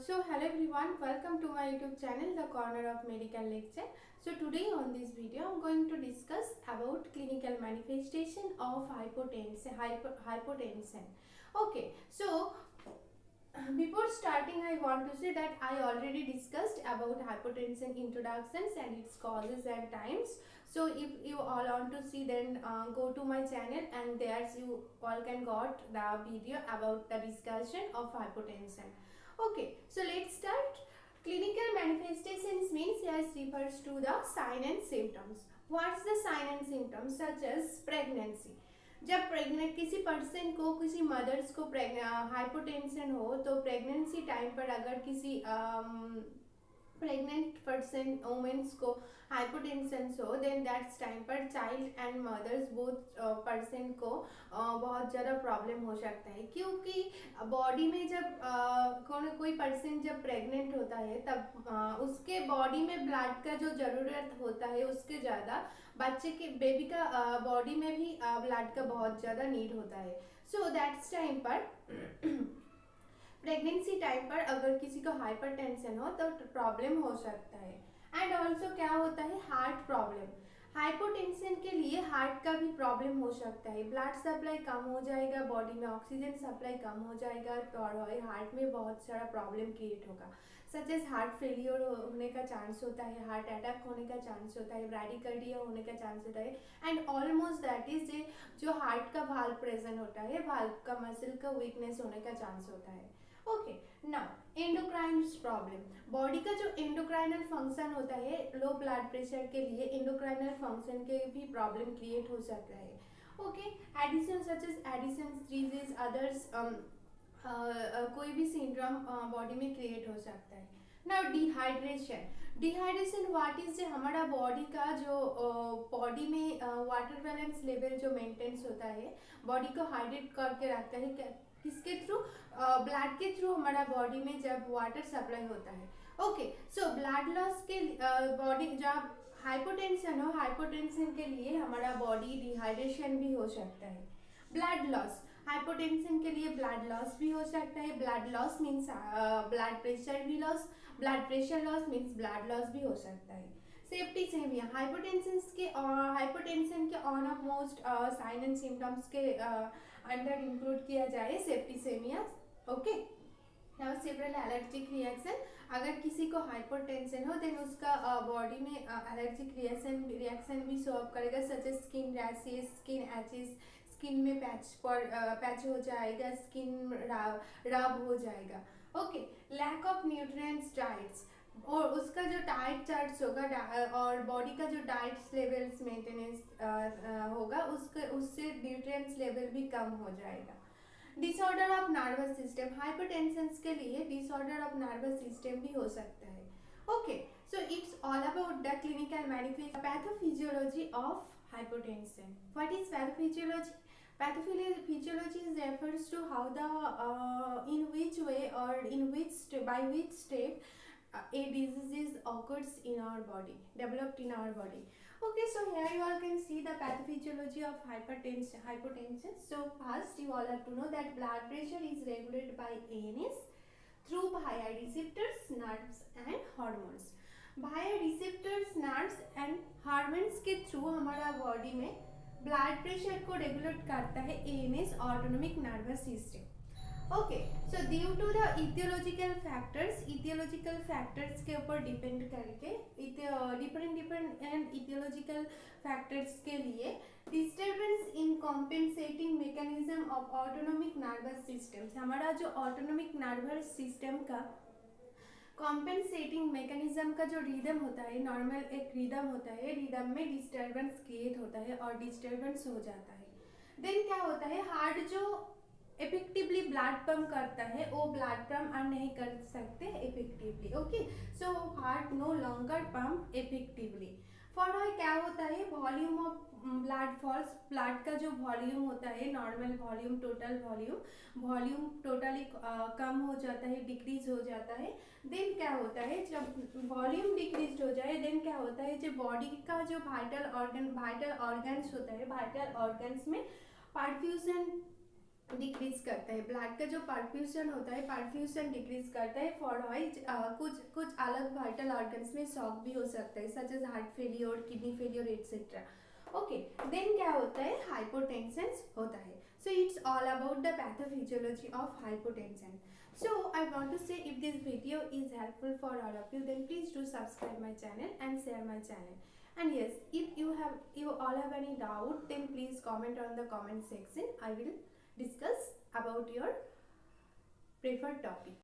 Hello everyone, welcome to my YouTube channel, The Corner of Medical Lecture. So today on this video, I'm going to discuss about clinical manifestation of hypotension. Okay, so before starting, I want to say that I already discussed about hypotension introductions and its causes and times. So if you all want to see, then go to my channel and there you all can got the video about the discussion of hypotension. Okay, so let's start. Clinical manifestations means yes refers to the sign and symptoms. What's the sign and symptoms such as pregnancy? जब pregnant किसी person को, किसी mother's को hypotension हो, तो pregnancy time पर अगर किसी प्रेग्नेंट पर्सन वुमेन्स को हाइपोटेंशन हो, देन दैट्स टाइम पर child and mothers both person को बहुत ज़्यादा प्रॉब्लम हो सकता है, क्योंकि बॉडी में जब कोई पर्सन जब प्रेग्नेंट होता है तब उसके बॉडी में ब्लड का जो ज़रूरत होता है उसके ज़्यादा बच्चे के बेबी का बॉडी में भी ब्लड का बहुत ज़्यादा नीड होता है. सो दैट्स टाइम पर प्रेगनेंसी टाइम पर अगर किसी को हाइपरटेंशन हो तो प्रॉब्लम हो सकता है. एंड ऑल्सो क्या होता है, हार्ट प्रॉब्लम. हाइपोटेंशन के लिए हार्ट का भी प्रॉब्लम हो सकता है. ब्लड सप्लाई कम हो जाएगा, बॉडी में ऑक्सीजन सप्लाई कम हो जाएगा और हार्ट में बहुत सारा प्रॉब्लम क्रिएट होगा, सच एज हार्ट फेलियर होने का चांस होता है, हार्ट अटैक होने का चांस होता है, ब्रैडिकार्डिया होने का चांस होता है. एंड ऑलमोस्ट दैट इज जो हार्ट का वाल्व प्रेजेंट होता है, वाल्व का मसल का वीकनेस होने का चांस होता है. Okay, now endocrine problem. Body का जो एंडोक्राइनल फंक्शन होता है, लो ब्लड प्रेशर के लिए एंडोक्राइनल फंक्शन के भी प्रॉब्लम क्रिएट हो सकता है. Okay, addition such as addition disease others कोई भी सिंड्रोम बॉडी में क्रिएट हो सकता है. Now dehydration. Dehydration what is, हमारा बॉडी का जो बॉडी में वाटर बैलेंस लेवल जो मेंटेन्स होता है, बॉडी को हाइड्रेट करके रखता है, किसके थ्रू, ब्लड के थ्रू हमारा बॉडी में जब वाटर सप्लाई होता है. ओके, सो ब्लड लॉस के बॉडी जब हाइपोटेंशन हो, हाइपोटेंशन के लिए हमारा बॉडी डिहाइड्रेशन भी हो सकता है. ब्लड लॉस, हाइपोटेंशन के लिए ब्लड लॉस भी हो सकता है. Blood loss means blood pressure भी loss, blood pressure loss means blood loss भी हो सकता है. सेप्टिसेमिया, हाइपोटेंशन के on of most sign and symptoms के अंडर इंक्लूड किया जाए septicemia. Okay, now several allergic reaction. अगर किसी को हाइपरटेंशन हो देन उसका बॉडी में एलर्जिक रिएक्शन भी शो अप करेगा, such as skin rashes, skin aches, skin में पैच हो जाएगा, स्किन रब हो जाएगा. Okay, lack of nutrients diets, और उसका जो डाइट चार्ट्स होगा और बॉडी का जो डाइट्स लेवल्स मेंटेनेंस होगा, उससे न्यूट्रिएंट्स लेवल भी कम हो जाएगा. Disorder of nervous system, hypertension के लिए डिसऑर्डर ऑफ नर्वस सिस्टम भी हो सकता है. Okay, so it's all about the clinical pathophysiology of hypertension. What is pathophysiology? Pathophysiology refers to how in which way or by which step a disease occurs in our body, developed in our body. Okay, so here you all can see the pathophysiology of hypertension. So first you all have to know that blood pressure is regulated by ANS through via receptors, nerves and hormones. भाया receptors, nerves and hormones के through हमारा body में blood pressure को regulate करता है ANS, autonomic nervous system. Okay, so due to the etiological factors के ऊपर depend करके डिफरेंट इथियोलॉजिकल फैक्टर्स के लिए disturbance in compensating mechanism of autonomic nervous system, हमारा जो ऑटोनोमिक नर्वस सिस्टम का कॉम्पेंसेटिंग मैकेनिज्म का जो रिदम होता है, नॉर्मल एक रिदम होता है, रिदम में डिस्टर्बेंस क्रिएट होता है और डिस्टर्बेंस हो जाता है. देन क्या होता है, हार्ट जो इफेक्टिवली ब्लड पंप करता है वो ब्लड पंप नहीं कर सकते effectively. Okay, so heart no longer pump effectively. For क्या होता है, volume of blood falls, blood का जो वॉल्यूम होता है, normal volume, total volume totally कम हो जाता है, डिक्रीज हो जाता है. देन क्या होता है, जब वॉल्यूम डिक्रीज हो जाए देन क्या होता है, जो बॉडी का जो वाइटल ऑर्गन्स होता है, वाइटल ऑर्गन्स में परफ्यूजन डिक्रीज करता है। ब्लड का जो परफ्यूजन होता है, परफ्यूजन डिक्रीज करता है। फॉर व्हाइट कुछ अलग वाइटल ऑर्गन्स में शॉक भी हो सकता है, such as heart failure, kidney failure etcetera. Okay, then क्या होता है, हाइपोटेंशन होता है। So it's all about the pathophysiology of hypotension. So I want to say, if this video is helpful for all of you, then please do subscribe my channel and share my channel. And yes, if you all have any doubt, then please comment on the comment section. I will discuss about your preferred topic.